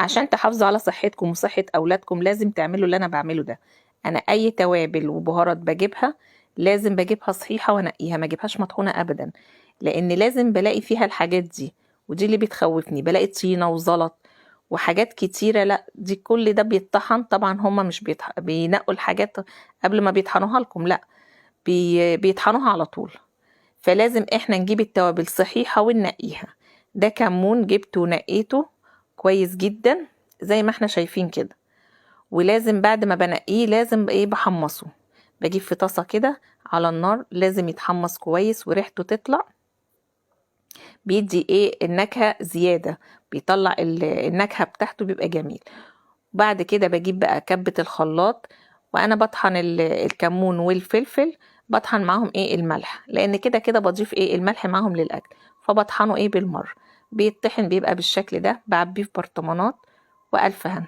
عشان تحافظوا على صحتكم وصحة أولادكم لازم تعملوا اللي أنا بعمله ده. أنا أي توابل وبهارات بجيبها لازم بجيبها صحيحة وأنقيها، ما اجيبهاش مطحونة أبدا، لأن لازم بلاقي فيها الحاجات دي، ودي اللي بتخوفني. بلاقي طينة وزلط وحاجات كتيرة، لا دي كل ده بيتطحن. طبعا هما مش بينقوا الحاجات قبل ما بيطحنوها لكم، لا بيطحنوها على طول. فلازم احنا نجيب التوابل صحيحة وننقيها. ده كمون جبته ونقيته كويس جدا زي ما احنا شايفين كده. ولازم بعد ما بنقيه لازم بحمصه، بجيب في طاسة كده على النار، لازم يتحمص كويس وريحته تطلع، بيدي النكهة زيادة، بيطلع النكهة بتاعته، بيبقى جميل. بعد كده بجيب بقى كبة الخلاط، وانا بطحن الكمون والفلفل، بطحن معاهم الملح، لان كده كده بضيف الملح معاهم للاكل، فبطحنه بالمر، بيتطحن بيبقى بالشكل ده، بعبيه في برطمانات، والف هنا.